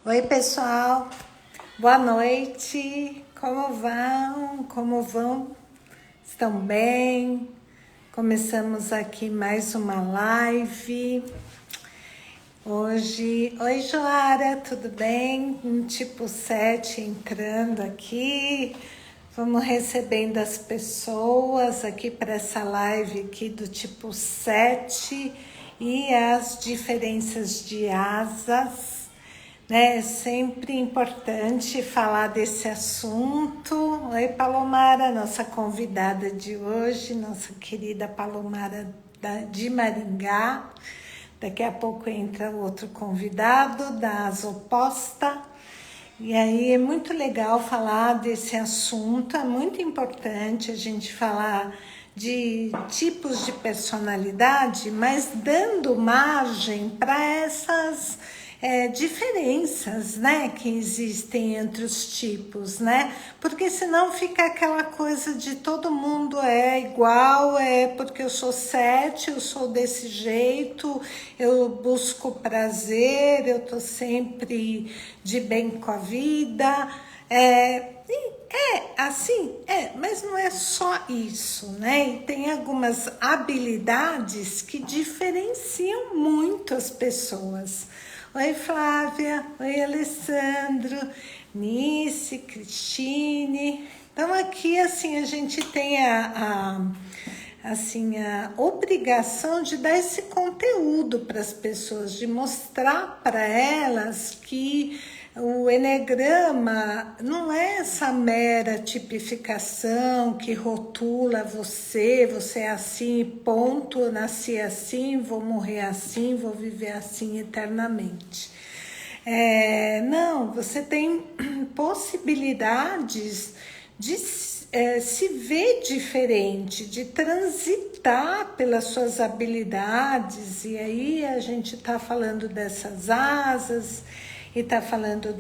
Oi, pessoal. Boa noite. Como vão? Como vão? Estão bem? Começamos aqui mais uma live. Hoje... Oi, Joara, tudo bem? Tipo 7 entrando aqui. Vamos recebendo as pessoas aqui para essa live aqui do tipo 7 e as diferenças de asas. É sempre importante falar desse assunto. Oi, Palomara, nossa convidada de hoje, nossa querida Palomara de Maringá. Daqui a pouco entra outro convidado da asa oposta. E aí é muito legal falar desse assunto, é muito importante a gente falar de tipos de personalidade, mas dando margem para essas diferenças, né, que existem entre os tipos, né? Porque senão fica aquela coisa de todo mundo é igual, é porque eu sou 7, eu sou desse jeito, eu busco prazer, eu tô sempre de bem com a vida. Mas não é só isso, né? E tem algumas habilidades que diferenciam muito as pessoas. Oi, Flávia. Oi, Alessandro. Nice, Cristine. Então, aqui, assim, a gente tem a obrigação de dar esse conteúdo para as pessoas, de mostrar para elas que o enegrama não é essa mera tipificação que rotula você é assim, ponto, eu nasci assim, vou morrer assim, vou viver assim eternamente. Não, você tem possibilidades de se ver diferente, de transitar pelas suas habilidades, e aí a gente está falando dessas asas, e está falando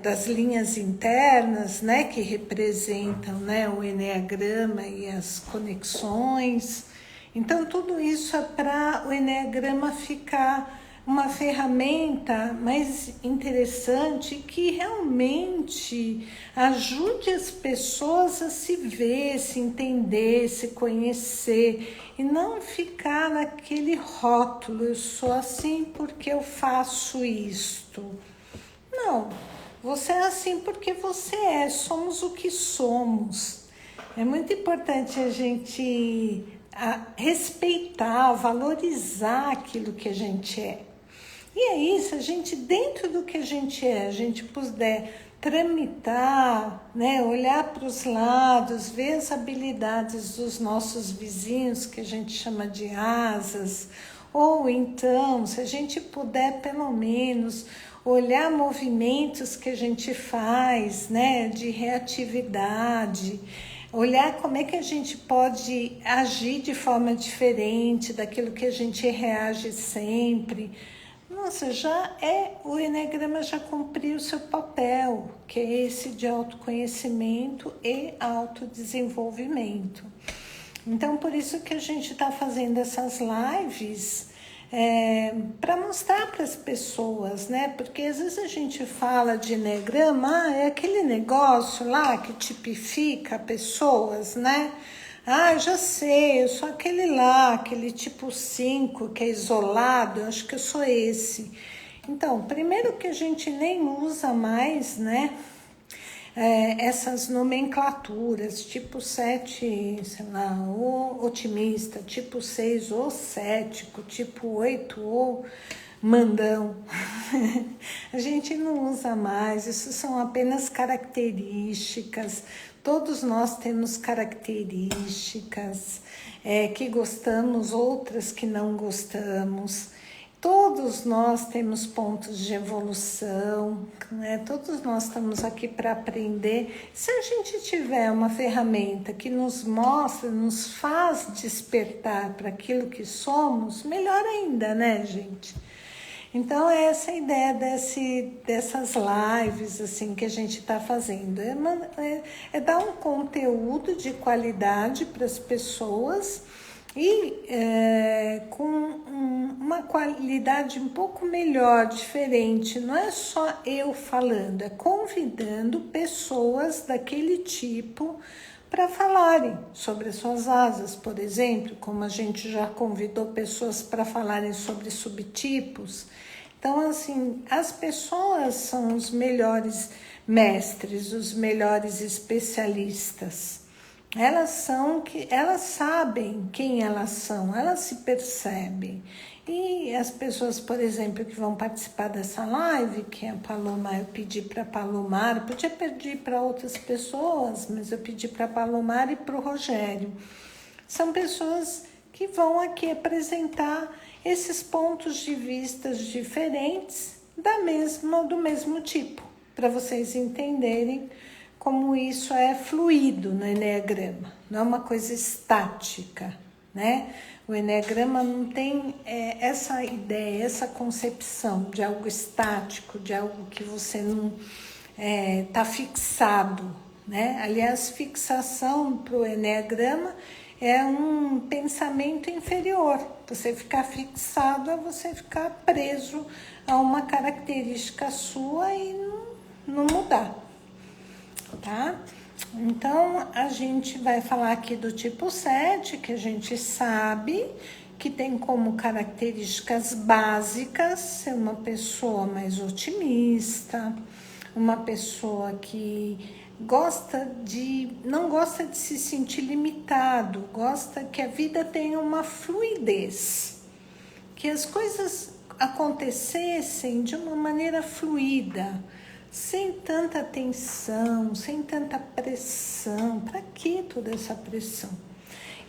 das linhas internas, né, que representam, né, o eneagrama e as conexões. Então, tudo isso é para o eneagrama ficar uma ferramenta mais interessante que realmente ajude as pessoas a se ver, se entender, se conhecer e não ficar naquele rótulo, eu sou assim porque eu faço isto. Não, você é assim porque você é, somos o que somos. É muito importante a gente respeitar, valorizar aquilo que a gente é. E aí, se a gente, dentro do que a gente é, a gente puder tramitar, né, olhar para os lados, ver as habilidades dos nossos vizinhos, que a gente chama de asas, ou então, se a gente puder, pelo menos, olhar movimentos que a gente faz, né, de reatividade, olhar como é que a gente pode agir de forma diferente daquilo que a gente reage sempre. Nossa, o eneagrama já cumpriu o seu papel, que é esse de autoconhecimento e autodesenvolvimento. Então, por isso que a gente está fazendo essas lives para mostrar para as pessoas, né? Porque às vezes a gente fala de eneagrama, é aquele negócio lá que tipifica pessoas, né? Eu já sei, eu sou aquele lá, aquele tipo 5 que é isolado, eu acho que eu sou esse. Então, primeiro que a gente nem usa mais, né? Essas nomenclaturas, tipo 7, sei lá, o otimista, tipo 6, o cético, tipo 8, o mandão. A gente não usa mais, isso são apenas características. Todos nós temos características que gostamos, outras que não gostamos. Todos nós temos pontos de evolução, né? Todos nós estamos aqui para aprender. Se a gente tiver uma ferramenta que nos mostra, nos faz despertar para aquilo que somos, melhor ainda, né, gente? Então, essa é a ideia dessas lives assim, que a gente está fazendo. É dar um conteúdo de qualidade para as pessoas, e com uma qualidade um pouco melhor, diferente. Não é só eu falando, é convidando pessoas daquele tipo para falarem sobre as suas asas, por exemplo, como a gente já convidou pessoas para falarem sobre subtipos. Então, assim, as pessoas são os melhores mestres, os melhores especialistas. Elas sabem quem elas são, elas se percebem. E as pessoas, por exemplo, que vão participar dessa live, que é a Palomar, eu pedi para a Palomar, eu podia pedir para outras pessoas, mas eu pedi para a Palomar e para o Rogério. São pessoas que vão aqui apresentar esses pontos de vista diferentes do mesmo tipo, para vocês entenderem como isso é fluido no Eneagrama, não é uma coisa estática, né? O Eneagrama não tem essa ideia, essa concepção de algo estático, de algo que você não está fixado, né? Aliás, fixação para o Eneagrama é um pensamento inferior. Você ficar fixado é você ficar preso a uma característica sua e não mudar, tá? Então, a gente vai falar aqui do tipo 7, que a gente sabe que tem como características básicas ser uma pessoa mais otimista, uma pessoa que não gosta de se sentir limitado, gosta que a vida tenha uma fluidez, que as coisas acontecessem de uma maneira fluida, sem tanta tensão, sem tanta pressão. Para que toda essa pressão?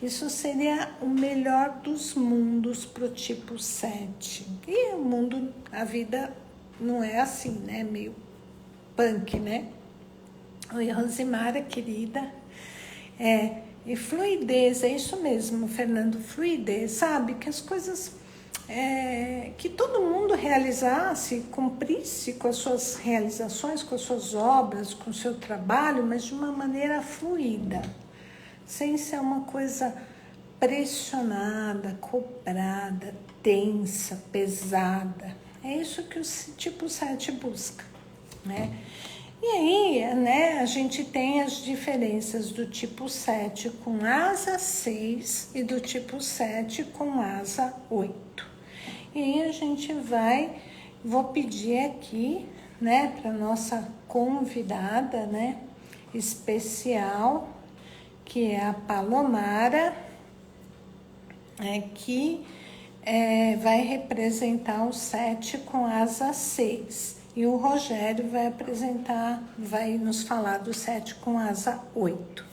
Isso seria o melhor dos mundos para o tipo 7. E o mundo, a vida não é assim, né? Meio punk, né? Oi, Rosimara, querida. E fluidez, é isso mesmo, Fernando, fluidez, sabe? Que as coisas, que todo mundo realizasse, cumprisse com as suas realizações, com as suas obras, com o seu trabalho, mas de uma maneira fluida, sem ser uma coisa pressionada, cobrada, tensa, pesada. É isso que o tipo 7 busca, né? E aí, né, a gente tem as diferenças do tipo 7 com asa 6 e do tipo 7 com asa 8. E aí a gente vou pedir aqui, né, para nossa convidada, né, especial, que é a Palomara, que vai representar o 7 com asa 6. E o Rogério vai nos falar do 7 com asa 8.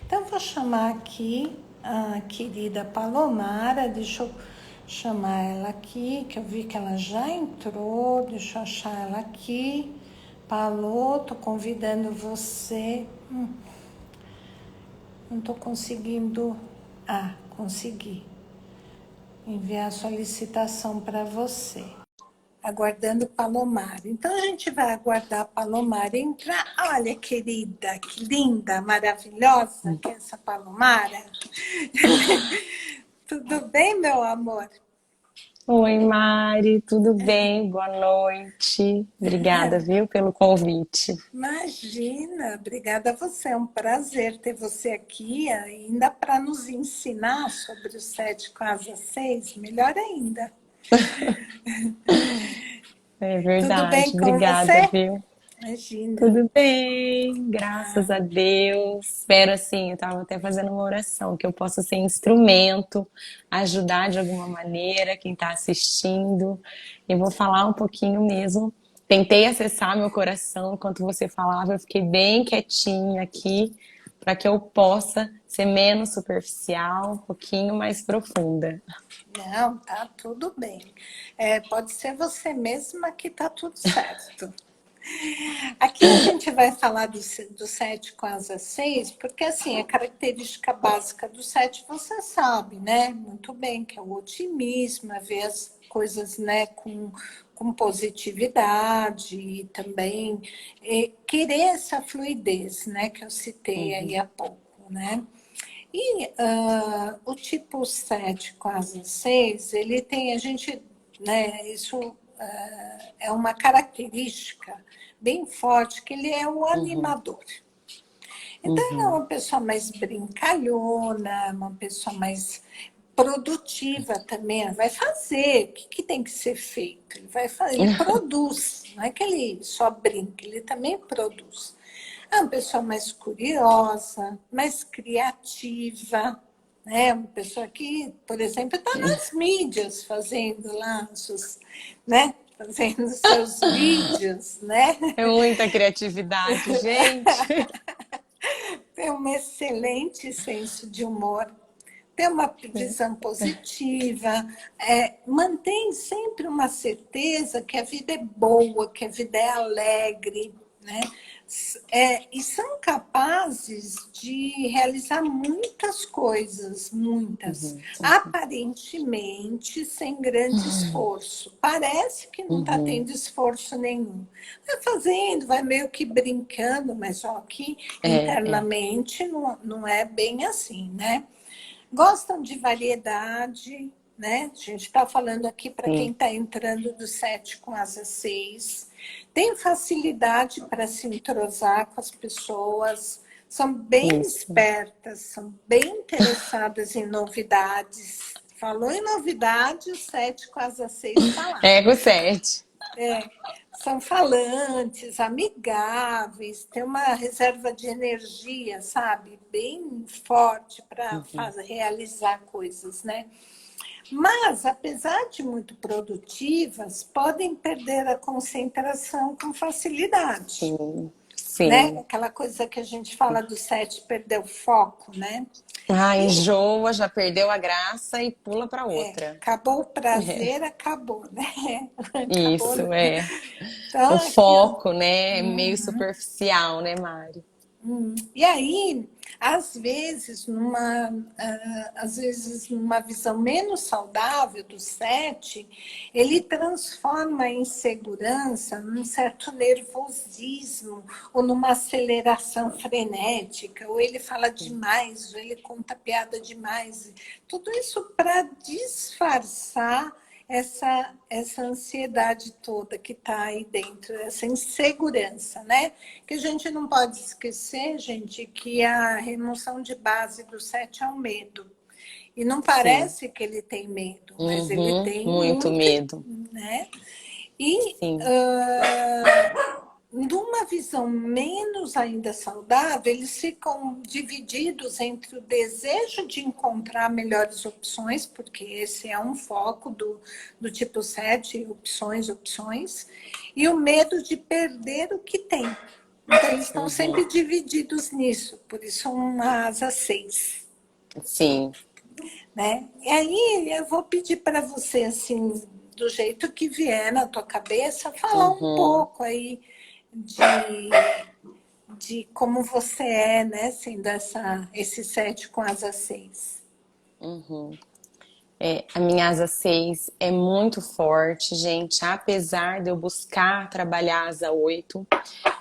Então, vou chamar aqui a querida Palomara, deixa eu chamar ela aqui, que eu vi que ela já entrou, deixa eu achar ela aqui. Palô, tô convidando você. Não tô conseguindo. Consegui enviar a solicitação para você. Aguardando Palomar. Então, a gente vai aguardar a Palomar entrar. Olha, querida, que linda, maravilhosa que é essa Palomara. Tudo bem, meu amor? Oi, Mari, tudo bem? Boa noite. Obrigada, viu, pelo convite. Imagina, obrigada a você. É um prazer ter você aqui, ainda para nos ensinar sobre o 7 com asa 6, melhor ainda. É Tudo bem verdade, com obrigada, você? viu? Imagina. Tudo bem, graças a Deus. Espero assim, eu estava até fazendo uma oração, que eu possa ser instrumento, ajudar de alguma maneira quem está assistindo. Eu vou falar um pouquinho mesmo. Tentei acessar meu coração enquanto você falava, eu fiquei bem quietinha aqui, para que eu possa ser menos superficial, um pouquinho mais profunda. Não, tá tudo bem. Pode ser você mesma que tá tudo certo. Aqui a gente vai falar do 7 com asa 6, porque assim, a característica básica do 7 você sabe, né? Muito bem, que é o otimismo, é ver as coisas, né, com positividade e também querer essa fluidez, né, que eu citei aí Uhum. há pouco, né? E o tipo 7 quase 6 ele tem, a gente, né, isso é uma característica bem forte, que ele é o Uhum, animador. Então, ele é uhum. uma pessoa mais brincalhona, uma pessoa mais produtiva também. Vai fazer o que tem que ser feito. Ele vai fazer, ele produz, não é que ele só brinca, ele também produz. É uma pessoa mais curiosa, mais criativa, né? Uma pessoa que, por exemplo, está nas mídias fazendo lá seus, né? Fazendo seus vídeos, né? É muita criatividade, gente. Tem um excelente senso de humor, ter uma visão positiva, mantém sempre uma certeza que a vida é boa, que a vida é alegre, né? E são capazes de realizar muitas coisas, muitas, Uhum, aparentemente sem grande esforço. Parece que não está uhum. tendo esforço nenhum. Vai fazendo, vai meio que brincando, mas só que É. internamente não é bem assim, né? Gostam de variedade, né? A gente está falando aqui para quem Sim, está entrando do 7 com asa 6. Tem facilidade para se entrosar com as pessoas, são bem isso. espertas, são bem interessadas em novidades. Falou em novidade, o 7 com asa 6 está lá. Ego 7. É, são falantes, amigáveis, tem uma reserva de energia, sabe? Bem forte para Uhum. realizar coisas, né? Mas, apesar de muito produtivas, podem perder a concentração com facilidade, Sim, né? sim. Aquela coisa que a gente fala do 7, perder o foco, né? Ah, E enjoa, já perdeu a graça e pula para outra. acabou o É, prazer, acabou, né? Acabou. isso, é. Então, O aqui, ó. foco, né, é meio superficial, né, Mari? E aí, às vezes, numa visão menos saudável do 7, ele transforma a insegurança num certo nervosismo, ou numa aceleração frenética, ou ele fala demais, ou ele conta piada demais. Tudo isso para disfarçar essa ansiedade toda que está aí dentro, essa insegurança, né? Que a gente não pode esquecer, gente, que a remoção de base do 7 é o medo. E não Sim. parece que ele tem medo, mas ele Uhum, tem muito muito, medo. né? E Sim. numa visão menos ainda saudável, eles ficam divididos entre o desejo de encontrar melhores opções, porque esse é um foco do tipo 7, opções, opções, e o medo de perder o que tem. Então, eles estão Uhum, sempre divididos nisso, por isso uma asa 6. sim. Né? E aí eu vou pedir para você, assim, do jeito que vier na tua cabeça, falar um Uhum, pouco aí de como você é, né? Sendo esse 7 com asa 6. uhum. É, a minha asa 6 é muito forte, gente, apesar de eu buscar trabalhar a asa 8.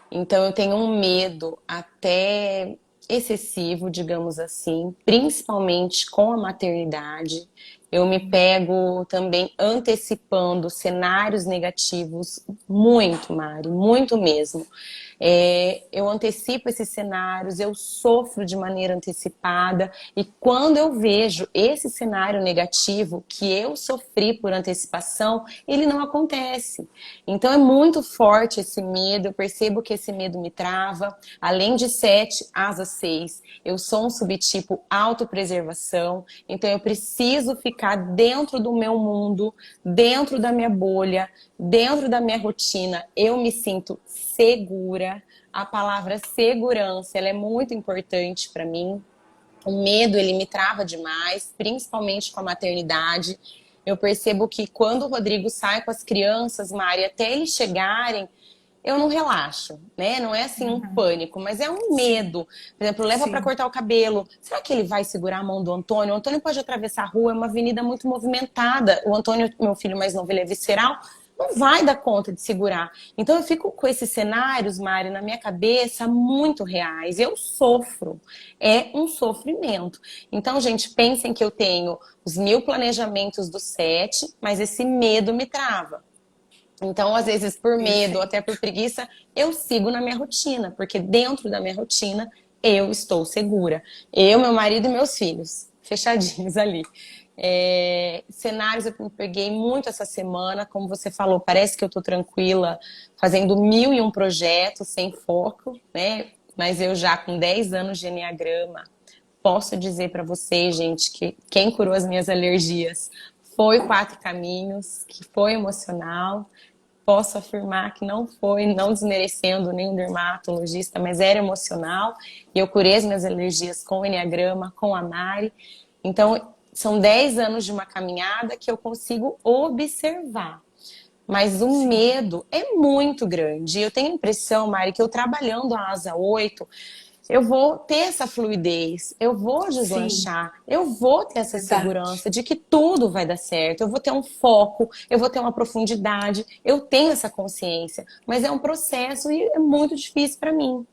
Então eu tenho um medo até excessivo, digamos assim, principalmente com a maternidade. Eu me pego também antecipando cenários negativos muito, Mari, muito mesmo. Eu antecipo esses cenários, eu sofro de maneira antecipada, e quando eu vejo esse cenário negativo que eu sofri por antecipação, ele não acontece. Então é muito forte esse medo, eu percebo que esse medo me trava. Além de 7, asa 6, eu sou um subtipo autopreservação, então eu preciso ficar dentro do meu mundo, dentro da minha bolha, dentro da minha rotina. Eu me sinto segura. A palavra segurança, ela é muito importante para mim. O medo, ele me trava demais, principalmente com a maternidade. Eu percebo que quando o Rodrigo sai com as crianças, Mari, até eles chegarem, eu não relaxo, né? Não é assim um pânico, mas é um Sim, medo. Por exemplo, leva para sim. cortar o cabelo. Será que ele vai segurar a mão do Antônio? O Antônio pode atravessar a rua, é uma avenida muito movimentada. O Antônio, meu filho mais novo, ele é visceral. não vai dar conta de segurar. Então eu fico com esses cenários, Mari, na minha cabeça muito reais. Eu sofro, é um sofrimento. Então, gente, pensem que eu tenho os 1000 planejamentos do 7, mas esse medo me trava. Então, às vezes, por medo ou até por Perfeito. preguiça, eu sigo na minha rotina, porque dentro da minha rotina eu estou segura. Eu, meu marido e meus filhos, fechadinhos ali. Cenários eu me peguei muito essa semana, como você falou, parece que eu tô tranquila, fazendo 1001 projetos sem foco, né? Mas eu já com 10 anos de enneagrama, posso dizer para vocês, gente, que quem curou as minhas alergias foi o Quatro Caminhos, que foi emocional. Posso afirmar que não foi, não desmerecendo nenhum dermatologista, mas era emocional. E eu curei as minhas alergias com o enneagrama, com a Mari. Então, são 10 anos de uma caminhada que eu consigo observar. Mas o Sim, medo é muito grande. Eu tenho a impressão, Mari, que eu trabalhando a asa 8 eu vou ter essa fluidez, eu vou sim, deslanchar, eu vou ter essa verdade. segurança de que tudo vai dar certo, eu vou ter um foco, eu vou ter uma profundidade, eu tenho essa consciência, mas é um processo e é muito difícil para mim.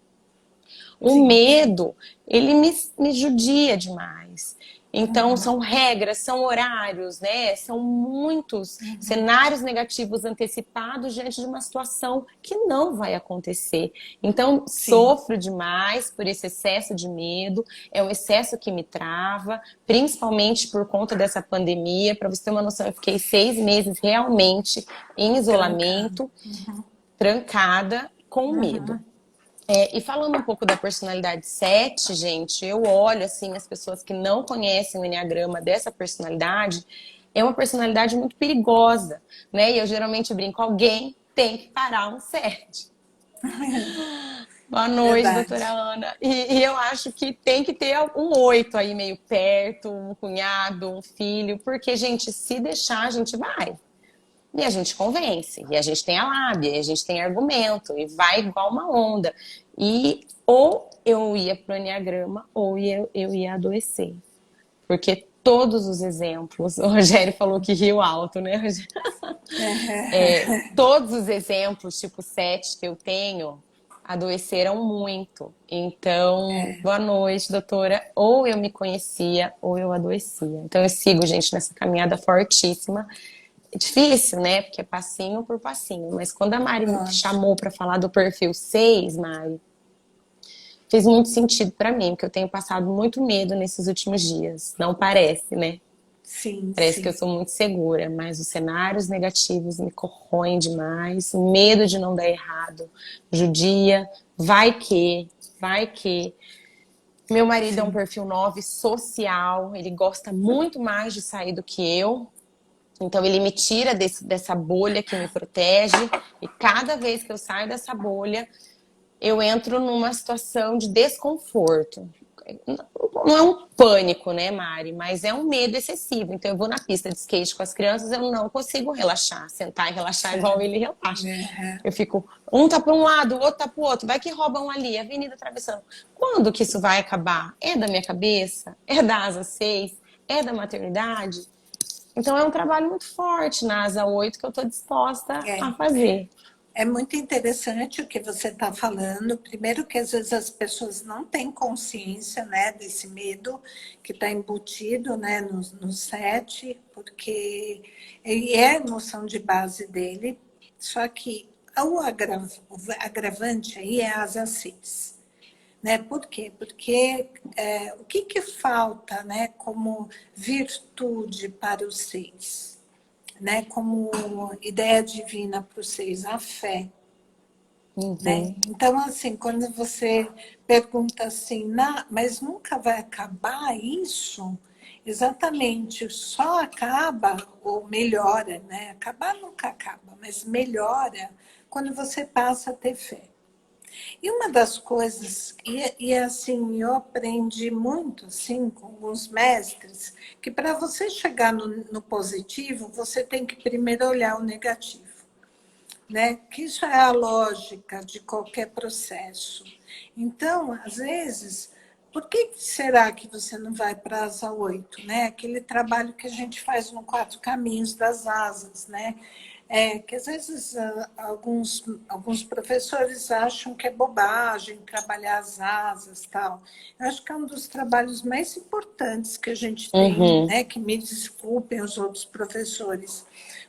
O Sim, medo, ele me judia demais. Então, uhum, são regras, são horários, né? São muitos uhum, cenários negativos antecipados diante de uma situação que não vai acontecer. Então, sim, sofro demais por esse excesso de medo, é um excesso que me trava, principalmente por conta dessa pandemia. Para você ter uma noção, eu fiquei 6 meses realmente em trancado. isolamento, Uhum, trancada, com medo. uhum, E falando um pouco da personalidade 7, gente, eu olho assim as pessoas que não conhecem o enneagrama dessa personalidade, é uma personalidade muito perigosa, né? E eu geralmente brinco, alguém tem que parar um 7. Boa noite, doutora verdade. Ana. E eu acho que tem que ter um 8 aí meio perto, um cunhado, um filho, porque, gente, se deixar, a gente vai. E a gente convence, e a gente tem a lábia, e a gente tem argumento, e vai igual uma onda. E ou eu ia pro Enneagrama, ou eu ia adoecer. Porque todos os exemplos, o Rogério falou que riu alto, né, Rogério? Todos os exemplos, tipo 7 que eu tenho, adoeceram muito. Então, boa noite, doutora. Ou eu me conhecia, ou eu adoecia. Então, eu sigo, gente, nessa caminhada fortíssima. É difícil, né? Porque é passinho por passinho. Mas quando a Mari me Lógico. chamou para falar do perfil 6, Mari, fez muito sentido para mim, porque eu tenho passado muito medo nesses últimos dias. Não parece, né? Sim, Parece que eu sim, sou muito segura, mas os cenários negativos me corroem demais. O medo de não dar errado judia. Vai que. Meu marido é um sim. perfil 9 social, ele gosta muito mais de sair do que eu. Então ele me tira dessa bolha que me protege e cada vez que eu saio dessa bolha, eu entro numa situação de desconforto. Não é um pânico, né, Mari? Mas é um medo excessivo. Então eu vou na pista de skate com as crianças, eu não consigo relaxar, sentar e relaxar igual Certo. ele relaxa. É, Eu fico, um tá para um lado, o outro tá para o outro, vai que roubam ali, avenida atravessando. Quando que isso vai acabar? É da minha cabeça? É da asa 6? É da maternidade? Então é um trabalho muito forte na asa 8 que eu estou disposta a é. fazer. É muito interessante o que você está falando. Primeiro que às vezes as pessoas não têm consciência, né, desse medo que está embutido, né, no set, porque ele é a emoção de base dele, só que o agravante aí é a asa 6. Né? Por quê? Porque o que, que falta, né, como virtude para os 6? Né, como ideia divina para os 6, a fé. Né? Uhum. Então, assim, quando você pergunta assim, mas nunca vai acabar isso? Exatamente, só acaba ou melhora, né? Acabar nunca acaba, mas melhora quando você passa a ter fé. E uma das coisas, assim, eu aprendi muito assim, com alguns mestres, que para você chegar no positivo, você tem que primeiro olhar o negativo, né? Que isso é a lógica de qualquer processo. Então, às vezes, por que será que você não vai para a asa 8, né? Aquele trabalho que a gente faz no Quatro Caminhos das Asas, né? Que às vezes alguns professores acham que é bobagem trabalhar as asas e tal. Eu acho que é um dos trabalhos mais importantes que a gente tem, Uhum, né? Que me desculpem os outros professores,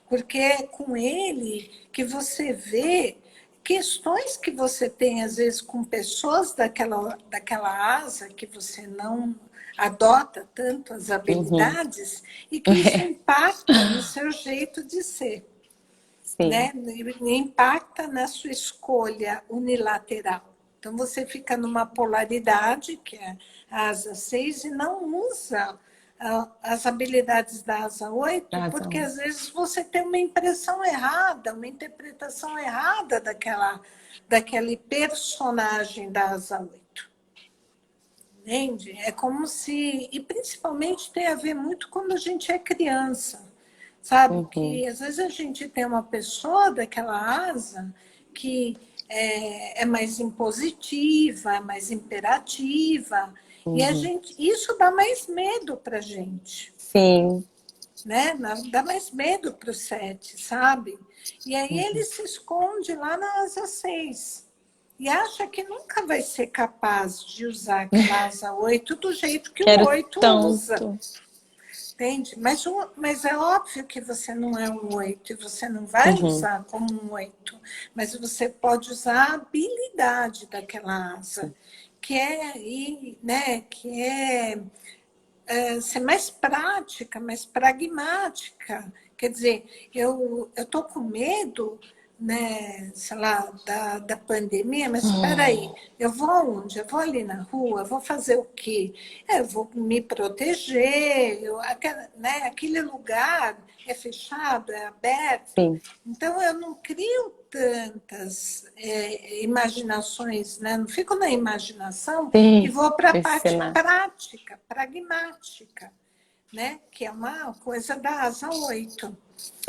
porque é com ele que você vê questões que você tem, às vezes, com pessoas daquela asa que você não adota tanto as uhum. habilidades e que isso impacta no seu jeito de ser, Sim. né? Impacta na sua escolha unilateral. Então, você fica numa polaridade, que é a asa 6 e não usa as habilidades da asa 8 porque Razão. às vezes você tem uma impressão errada, uma interpretação errada daquele personagem da asa 8. Entende? É como se. E principalmente tem a ver muito quando a gente é criança, sabe? Uhum, Que às vezes a gente tem uma pessoa daquela asa que é mais impositiva, é mais imperativa, e a uhum. gente, isso dá mais medo para a gente, Sim. né? Dá mais medo para o 7, sabe? E aí ele Uhum. se esconde lá na asa 6 e acha que nunca vai ser capaz de usar aquela asa 8 do jeito que o Quero 8 usa, tanto. entende? Mas é óbvio que você não é um 8 e você não vai Uhum, usar como um 8, mas você pode usar a habilidade daquela asa, sim. que é aí, né, que é ser mais prática, mais pragmática. Quer dizer, eu estou com medo, né, sei lá, da pandemia, mas espera aí, eu vou aonde? Eu vou ali na rua, eu vou fazer o quê? Eu vou me proteger, né, aquele lugar é fechado, é aberto, Sim, então eu não crio tantas imaginações, né? Não fico na imaginação e sim. vou para a Esse parte cenário. prática, pragmática, né? Que é uma coisa da asa 8.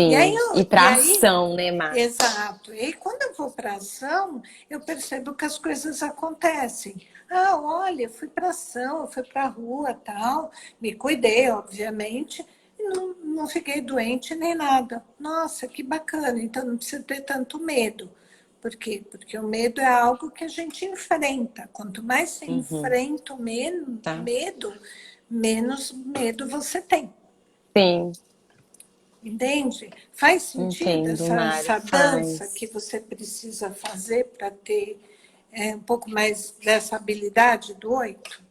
E aí, Sim. E e pra aí ação, né, Má? exato. E aí, quando eu vou para a ação, eu percebo que as coisas acontecem. Ah, olha, eu fui para ação, eu fui para a rua, tal, me cuidei, obviamente, e não fiquei doente nem nada. Nossa, que bacana, então não precisa ter tanto medo. Por quê? Porque o medo é algo que a gente enfrenta. Quanto mais você Uhum, enfrenta o tá. medo, menos medo você tem. Sim, Entende? Faz sentido entendo, Mari. essa dança que Faz. você precisa fazer para ter um pouco mais dessa habilidade do 8?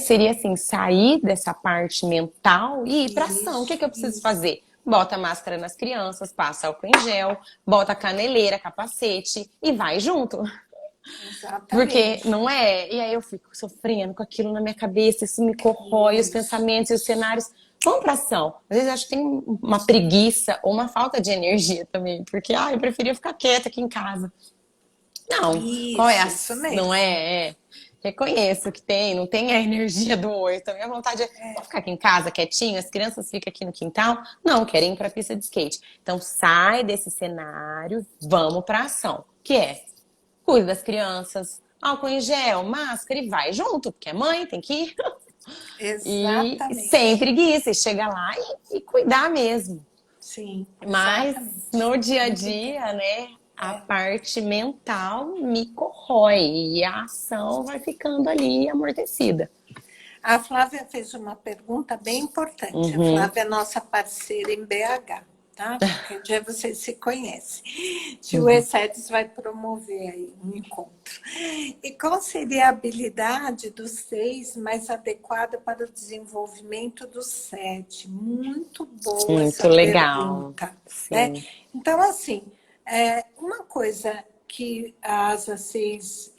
Seria assim, sair dessa parte mental e ir pra ação. O que Isso, que eu preciso isso, fazer? Bota a máscara nas crianças, passa álcool em gel, bota a caneleira, capacete e vai junto. Porque exatamente. não é. E aí eu fico sofrendo com aquilo na minha cabeça, isso me corrói, os Isso. pensamentos e os cenários. Vamos pra ação. Às vezes eu acho que tem uma preguiça ou uma falta de energia também, porque eu preferia ficar quieta aqui em casa. Não, qual é a. Isso Não mesmo. é? Reconheço que tem, não tem a energia do 8. A minha vontade é, vou ficar aqui em casa quietinho, as crianças ficam aqui no quintal. Não, querem ir pra pista de skate. Então sai desse cenário, vamos pra ação. Que é cuida das crianças, álcool em gel, máscara e vai junto, porque é mãe, tem que ir. E sem Exatamente. preguiça, e chega lá e cuidar mesmo. Sim, Mas exatamente. no dia a Muito bem. dia, né, a parte mental me corrói e a ação vai ficando ali amortecida. A Flávia fez uma pergunta bem importante. A Uhum, Flávia é nossa parceira em BH, tá? Qualquer dia vocês se conhecem. Se o uhum. ESEDES vai promover aí um encontro. E qual seria a habilidade dos 6 mais adequada para o desenvolvimento do 7? Muito boa essa Muito legal. pergunta, né? Sim. Então, assim, uma coisa que a ASA 6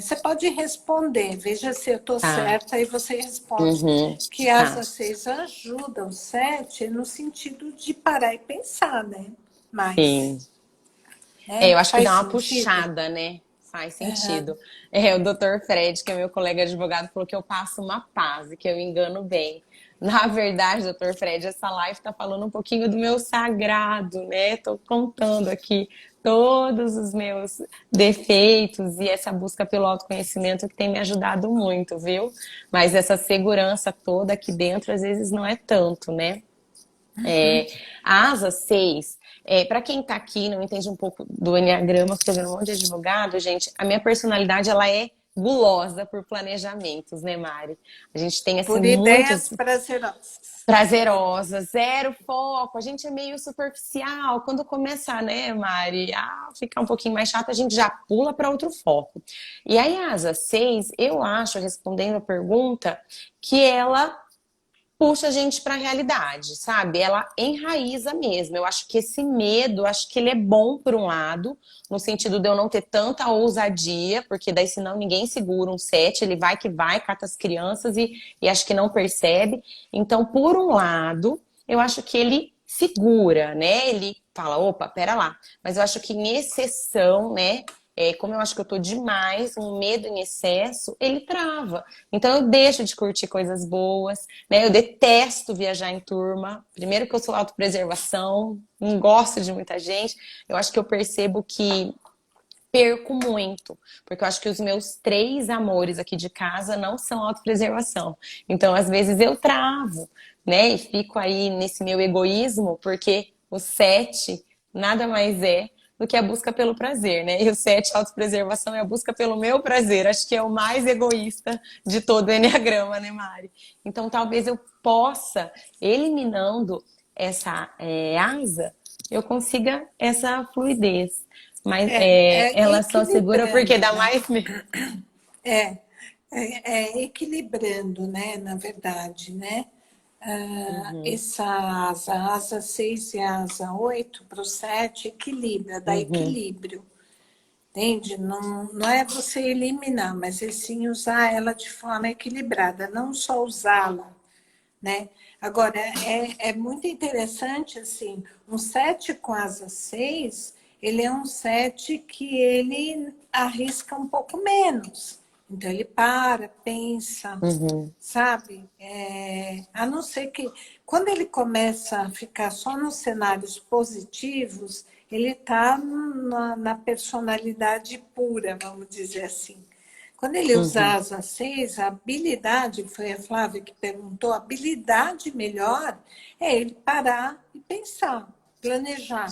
você pode responder, veja se eu estou Tá. certa e você responde. Uhum, Que as tá. A6 ajudam o 7 no sentido de parar e pensar, né? Sim. Mais, né? Eu acho que Faz dá uma sentido? puxada, né? Faz Aham. sentido. O doutor Fred, que é meu colega advogado, falou que eu passo uma paz e que eu engano bem. Na verdade, doutor Fred, essa live tá falando um pouquinho do meu sagrado, né? Tô contando aqui todos os meus defeitos e essa busca pelo autoconhecimento que tem me ajudado muito, viu? Mas essa segurança toda aqui dentro, às vezes, não é tanto, né? É, a asa 6, para quem tá aqui, não entende um pouco do enneagrama, que tô vendo um monte de advogado, gente, a minha personalidade, ela é gulosa por planejamentos, né, Mari? A gente tem, assim, Por muitos ideias prazerosas. prazerosa, zero foco, a gente é meio superficial. Quando começa, né, Mari, a ficar um pouquinho mais chato, a gente já pula para outro foco. E aí, a asa 6, eu acho, respondendo a pergunta, que ela puxa a gente para a realidade, sabe? Ela enraiza mesmo. Eu acho que esse medo, acho que ele é bom por um lado, no sentido de eu não ter tanta ousadia, porque daí senão ninguém segura um 7, ele vai que vai, cata as crianças e acho que não percebe. Então, por um lado, eu acho que ele segura, né? Ele fala, opa, pera lá. Mas eu acho que em exceção, né? Como eu acho que eu tô demais, um medo em excesso, ele trava. Então eu deixo de curtir coisas boas, né? Eu detesto viajar em turma. Primeiro que eu sou autopreservação, não gosto de muita gente. Eu acho que eu percebo que perco muito, porque eu acho que os meus três amores aqui de casa não são autopreservação. Então, às vezes eu travo, né? E fico aí nesse meu egoísmo, porque o 7 nada mais é do que a busca pelo prazer, né? E o 7, autopreservação, é a busca pelo meu prazer. Acho que é o mais egoísta de todo o enneagrama, né, Mari? Então, talvez eu possa, eliminando essa asa, eu consiga essa fluidez. Mas ela só segura porque Equilibrando, dá né? mais medo. É, equilibrando, né? Na verdade, né? Uhum, Essa asa 6 e a asa 8 para o 7 equilibra, dá uhum, equilíbrio. Entende? Não, não é você eliminar, mas é sim usar ela de forma equilibrada, não só usá-la, né? Agora, é muito interessante, assim, um 7 com asa 6 ele é um 7 que ele arrisca um pouco menos. Então, ele para, pensa, uhum, sabe? A não ser que, quando ele começa a ficar só nos cenários positivos, ele está na personalidade pura, vamos dizer assim. Quando ele usa uhum, asa 6, a habilidade, foi a Flávia que perguntou, a habilidade melhor é ele parar e pensar, planejar,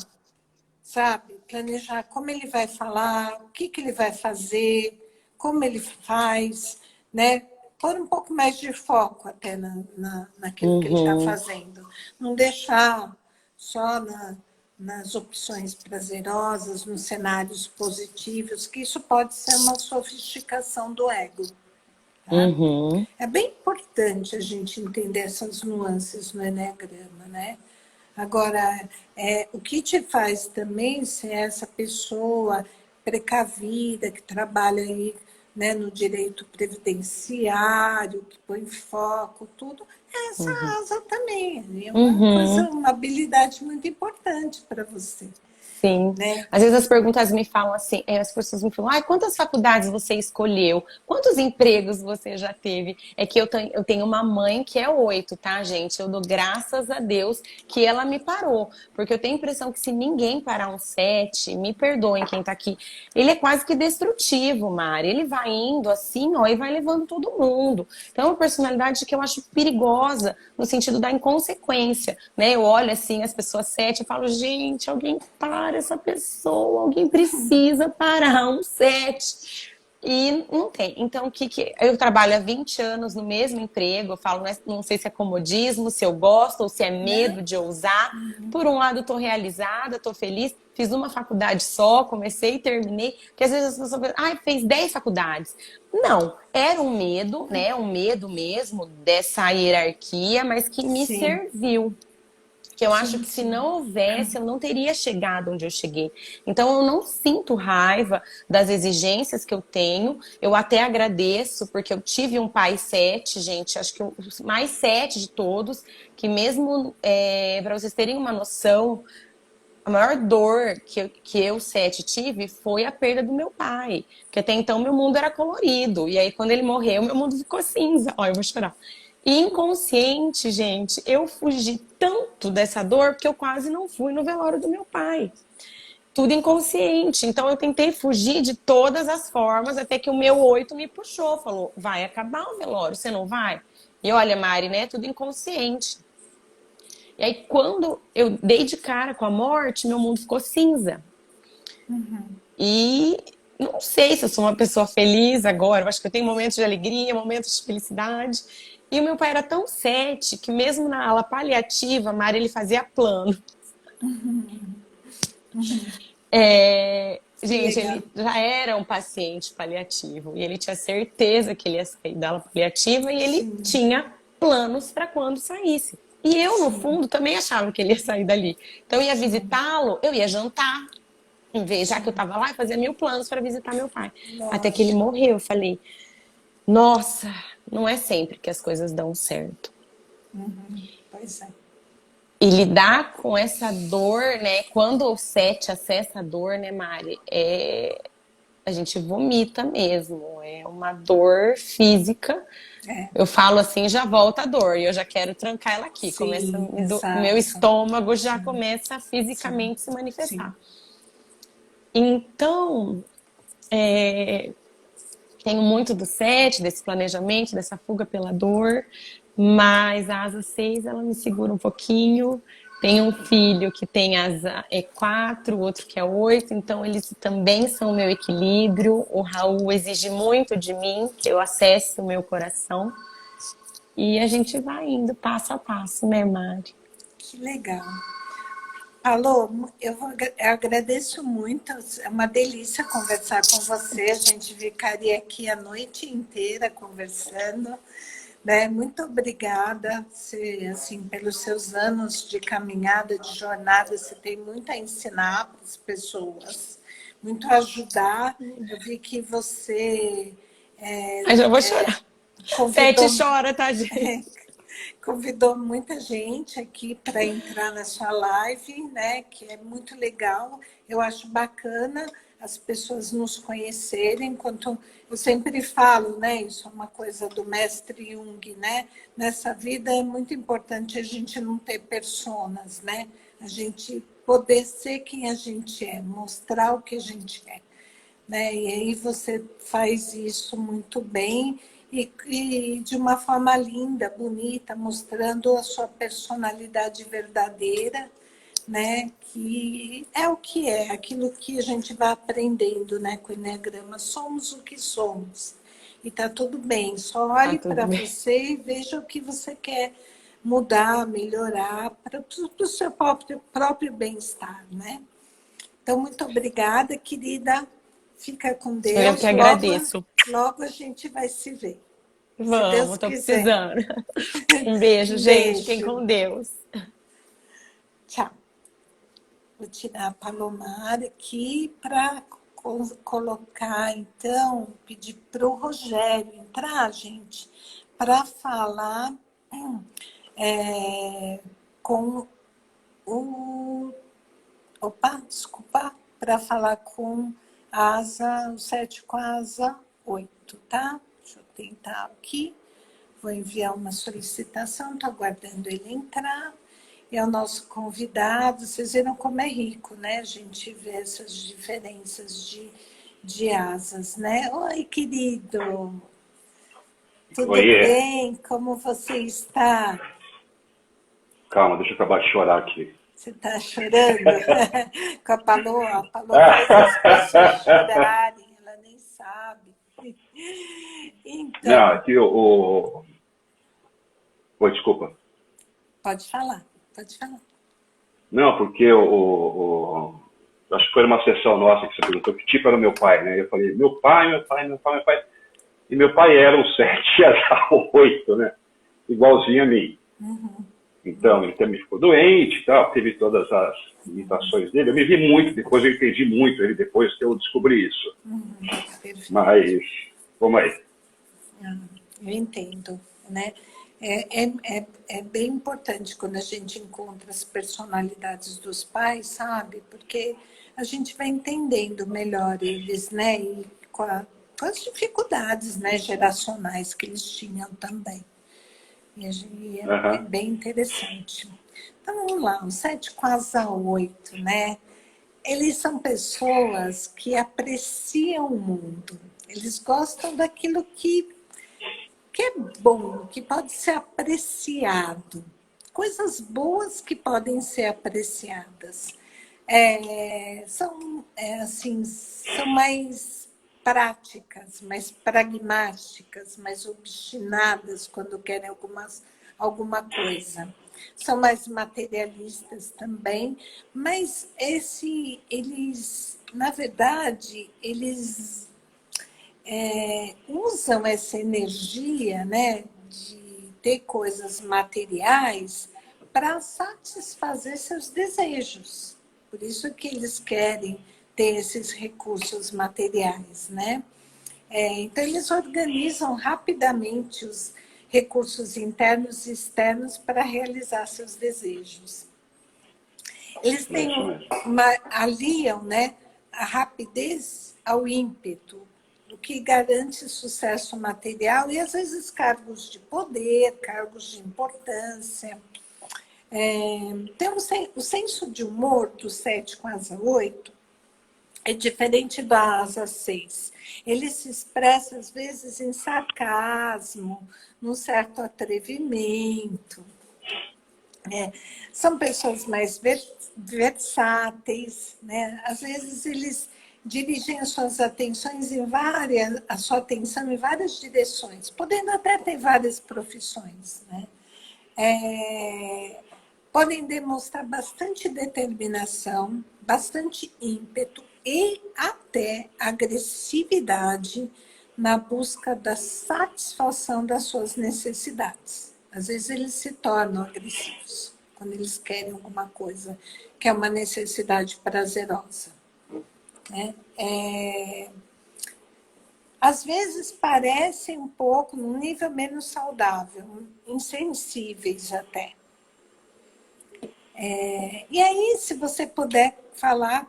sabe? Planejar como ele vai falar, o que ele vai fazer, como ele faz, né? Pôr um pouco mais de foco até naquilo que ele está uhum, fazendo. Não deixar só nas opções prazerosas, nos cenários positivos, que isso pode ser uma sofisticação do ego. Tá? uhum, É bem importante a gente entender essas nuances no Eneagrama, né? Agora, o que te faz também ser essa pessoa precavida, que trabalha aí, né, no direito previdenciário, que põe foco, tudo, é essa uhum, asa também. É uma coisa, uhum. uma habilidade muito importante para você, Sim. né? Às vezes as perguntas me falam assim, as pessoas me falam, ai, quantas faculdades você escolheu? Quantos empregos você já teve? É que eu tenho uma mãe que é 8, tá, gente? Eu dou graças a Deus que ela me parou. Porque eu tenho a impressão que se ninguém parar um 7, me perdoem quem tá aqui, ele é quase que destrutivo, Mari. Ele vai indo assim, ó, e vai levando todo mundo. Então é uma personalidade que eu acho perigosa, no sentido da inconsequência, né? Eu olho assim, as pessoas 7, eu falo, gente, alguém para essa pessoa, alguém precisa parar um 7. E não tem. Então, eu trabalho há 20 anos no mesmo emprego, eu falo, não sei se é comodismo, se eu gosto ou se é Né? medo de ousar. Por um lado, estou realizada, estou feliz, fiz uma faculdade só, comecei e terminei, porque às vezes as pessoas pensam, ai, fez 10 faculdades. Não, era um medo, né? Um medo mesmo dessa hierarquia, mas que me Sim, serviu. Que eu acho sim, que se sim. não houvesse, eu não teria chegado onde eu cheguei. Então eu não sinto raiva das exigências que eu tenho. Eu até agradeço, porque eu tive um pai 7, gente, acho que o mais 7 de todos, que mesmo, para vocês terem uma noção, a maior dor que eu, 7, tive foi a perda do meu pai. Porque até então meu mundo era colorido. E aí, quando ele morreu, meu mundo ficou cinza. Ó, eu vou chorar. E inconsciente, gente, eu fugi tanto dessa dor que eu quase não fui no velório do meu pai. Tudo inconsciente. Então eu tentei fugir de todas as formas, até que o meu 8 me puxou, falou: vai acabar o velório, você não vai? E olha, Mari, né? Tudo inconsciente. E aí, quando eu dei de cara com a morte, meu mundo ficou cinza. E não sei se eu sou uma pessoa feliz agora. Eu acho que eu tenho momentos de alegria, momentos de felicidade. E o meu pai era tão sete que mesmo na ala paliativa, Mari, ele fazia plano. Que Gente, legal. ele já era um paciente paliativo e ele tinha certeza que ele ia sair da ala paliativa e ele Sim, tinha planos para quando saísse. E eu, no sim, fundo, também achava que ele ia sair dali. Então, eu ia sim, visitá-lo, eu ia jantar. Em vez, já que eu sim. estava lá, eu fazia 1000 planos para visitar meu pai. Até que ele Lógico. morreu. Eu falei, nossa, não é sempre que as coisas dão certo. Pois é. E lidar com essa dor, né? Quando o sete acessa a dor, né, Mari? A gente vomita mesmo. É uma dor física. É, Eu falo assim, já volta a dor. E eu já quero trancar ela aqui. sim, Meu exato. estômago já Sim, começa a sim, fisicamente se sim. manifestar. Então, tenho muito do sete, desse planejamento, dessa fuga pela dor, mas a asa 6 ela me segura um pouquinho. Tenho um filho que tem asa 4, outro que é 8, então eles também são o meu equilíbrio. O Raul exige muito de mim, que eu acesse o meu coração. E a gente vai indo passo a passo, né, Mari? Que legal. Alô, eu agradeço muito. É uma delícia conversar com você. A gente ficaria aqui a noite inteira conversando, né? Muito obrigada, você, assim, pelos seus anos de caminhada, de jornada. Você tem muito a ensinar para as pessoas, muito a ajudar. Eu vi que você Aí já vou chorar. Sete convidou chora, tá, gente? convidou muita gente aqui para entrar na sua live, né? Que é muito legal. Eu acho bacana as pessoas nos conhecerem, enquanto eu sempre falo, né? Isso é uma coisa do mestre Jung, né? Nessa vida é muito importante a gente não ter personas, né? A gente poder ser quem a gente é, mostrar o que a gente é, né? E aí você faz isso muito bem e de uma forma linda, bonita, mostrando a sua personalidade verdadeira, né? Que é o que é, aquilo que a gente vai aprendendo, né? Com o Eneagrama, somos o que somos. E tá tudo bem, só Tá olhe tudo para bem. você e veja o que você quer mudar, melhorar para o seu próprio bem-estar, né? Então, muito obrigada, querida. Fica com Eu que Deus. Logo, agradeço. logo a gente vai se ver, se Deus Vamos, tô quiser. precisando. Um beijo, Um gente. Fiquem beijo. com Deus. Tchau. Vou tirar a Palomar aqui para colocar, então, pedir para o Rogério entrar, gente, para falar é, com o. Opa, desculpa, para falar com a asa, o 7 com a asa 8, tá? Deixa eu tentar aqui. Vou enviar uma solicitação, estou aguardando ele entrar. É o nosso convidado. Vocês viram como é rico, né? A gente vê essas diferenças de asas, né? Oi, querido. Tudo Oiê, bem? Como você está? calma, deixa eu acabar de chorar aqui. Você está chorando? Com a Palô faz as pessoas chorarem, ela nem sabe. Não, Então, aqui o. Oi, desculpa. pode falar, pode falar. Não, porque acho que foi uma sessão nossa que você perguntou que tipo era o meu pai, né? Eu falei, meu pai, meu pai, meu pai, meu pai. E meu pai era um 7 e era 8, né? Igualzinho a mim. Então, ele também ficou doente e tal, teve todas as limitações dele. Eu me vi muito, depois eu entendi muito ele, depois que eu descobri isso. Perfeito. Mas, vamos aí. Eu entendo, né? É bem importante quando a gente encontra as personalidades dos pais, sabe? Porque a gente vai entendendo melhor eles, né? E com as dificuldades, né, geracionais que eles tinham também. É Uhum. bem interessante. Então, vamos lá, o 7 com asa 8, né? Eles são pessoas que apreciam o mundo. Eles gostam daquilo que é bom, que pode ser apreciado. coisas boas que podem ser apreciadas. Assim, são mais práticas, mais pragmáticas, mais obstinadas quando querem alguma coisa. São mais materialistas também, mas eles, na verdade, eles usam essa energia, né, de ter coisas materiais para satisfazer seus desejos. Por isso que eles querem ter esses recursos materiais, né? Então, eles organizam rapidamente os recursos internos e externos para realizar seus desejos. Eles aliam, né, a rapidez ao ímpeto, o que garante sucesso material e, às vezes, cargos de poder, cargos de importância. O senso de humor do 7 com asa 8 é diferente da asa 6. Ele se expressa, às vezes, em sarcasmo, num certo atrevimento. São pessoas mais versáteis, né? Às vezes, eles dirigem a sua atenção em várias direções, podendo até ter várias profissões, né? Podem demonstrar bastante determinação, bastante ímpeto e até agressividade na busca da satisfação das suas necessidades. Às vezes eles se tornam agressivos quando eles querem alguma coisa que é uma necessidade prazerosa, né? Às vezes parecem um pouco, num nível menos saudável, insensíveis até. E aí, se você puder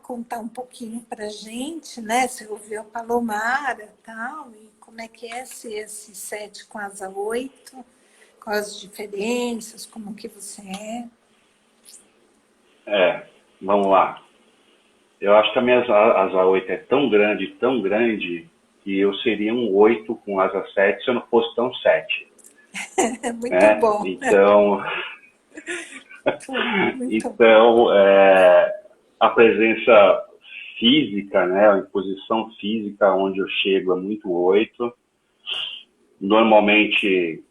contar um pouquinho para a gente, né? Você ouviu a Palomara e tal, e como é que é ser esse 7 com asa 8, quais as diferenças, como que você é? Vamos lá. Eu acho que a minha asa 8 é tão grande, que eu seria um 8 com asa 7 se eu não fosse tão 7. Muito bom. Então... a presença física, né, a imposição física onde eu chego é muito 8. Normalmente,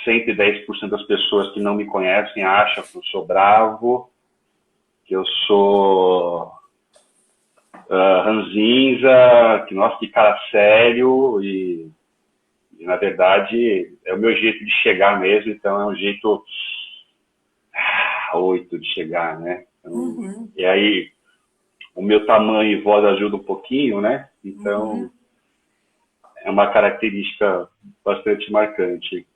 110% das pessoas que não me conhecem acham que eu sou bravo, que eu sou ranzinza, que cara sério, e na verdade é o meu jeito de chegar mesmo, então é um jeito 8 de chegar, né? Então, e aí, o meu tamanho e voz ajuda um pouquinho, né? Então, é uma característica bastante marcante.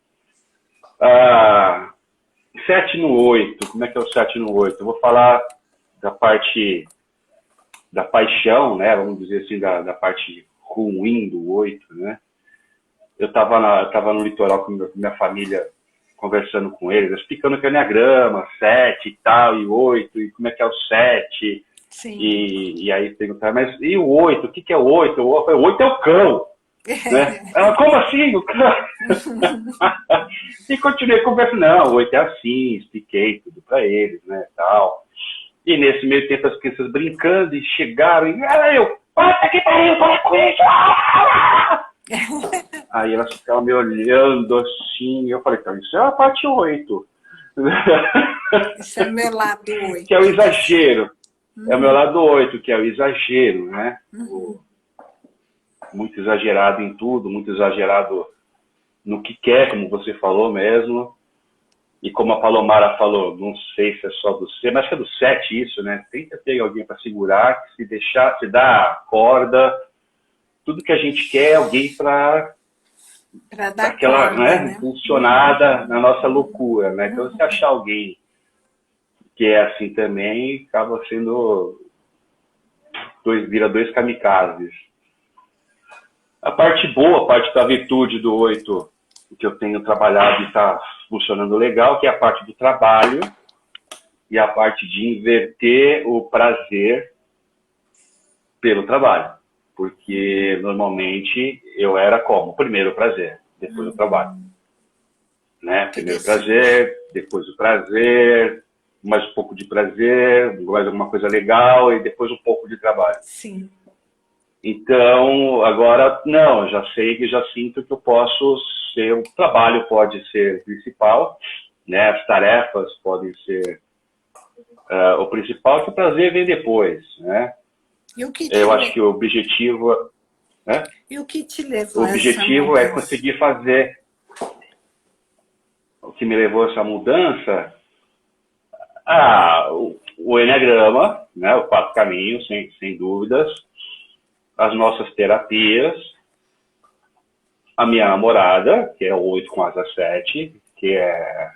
7 no 8, como é que é o 7 no 8? Eu vou falar da parte da paixão, né? Vamos dizer assim, da parte ruim do 8, né? Eu tava no litoral com minha família, conversando com eles, explicando que é Enneagrama, 7 e tal, e 8, e como é que é o 7. Sim. E aí perguntaram, mas e o 8? O que é o 8? O 8 é o cão. Né? Ela, como assim? O cão? E continuei conversando, não, o 8 é assim, expliquei tudo para eles, né, tal. E nesse meio tempo as crianças brincando e chegaram, e puta que pariu, para com isso! Aí elas ficavam me olhando assim, e eu falei, então, isso é a parte 8. Isso é o meu lado 8. Que é o exagero. É o meu lado 8, que é o exagero, né? Muito exagerado em tudo, muito exagerado no que quer, como você falou mesmo. E como a Palomara falou, não sei se é só do 7, mas acho que é do 7 isso, né? Tenta ter alguém para segurar, que se deixar, se dá corda. Tudo que a gente quer é alguém para dar aquela corda, né? Funcionada na nossa loucura, né? Então, se achar alguém que é assim também, acaba sendo vira dois kamikazes. A parte boa, a parte da virtude do 8, que eu tenho trabalhado e está funcionando legal, que é a parte do trabalho e a parte de inverter o prazer pelo trabalho. Porque, normalmente, eu era como? Primeiro o prazer, depois o trabalho. Né? Primeiro o prazer, depois o prazer, mais um pouco de prazer, mais alguma coisa legal e depois um pouco de trabalho. Sim. Então, agora, não, já sei que já sinto que eu posso ser, o trabalho pode ser principal, né? As tarefas podem ser o principal, que o prazer vem depois, né? E o que Eu acho que o objetivo, né? E o que te levou O a essa objetivo é mudança? conseguir fazer. O que me levou a essa mudança? O Enneagrama, né? O 4 caminhos, sem dúvidas. As nossas terapias. A minha namorada, que é o 8 com asa 7, que é.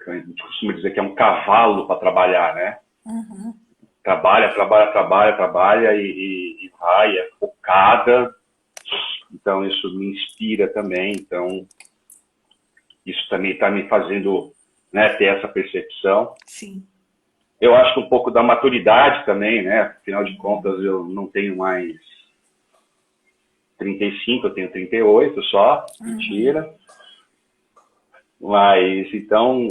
A gente costuma dizer que é um cavalo para trabalhar, né? Uhum. Trabalha e vai, é focada. Então, isso me inspira também. Então, isso também está me fazendo, né, ter essa percepção. Sim. Eu acho que um pouco da maturidade também, né? Afinal de contas, eu não tenho mais 35, eu tenho 38 só. Mentira. Mas, então,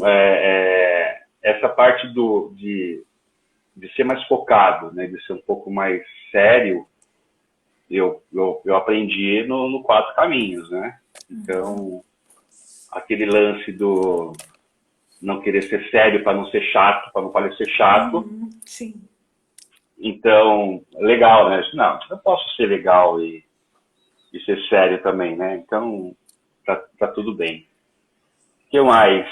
essa parte de ser mais focado, né? De ser um pouco mais sério, eu aprendi no 4 caminhos, né? Então, aquele lance do não querer ser sério para não ser chato, para não parecer chato. Sim. Então, legal, né? Não, eu posso ser legal e ser sério também, né? Então, tá tudo bem. O que mais?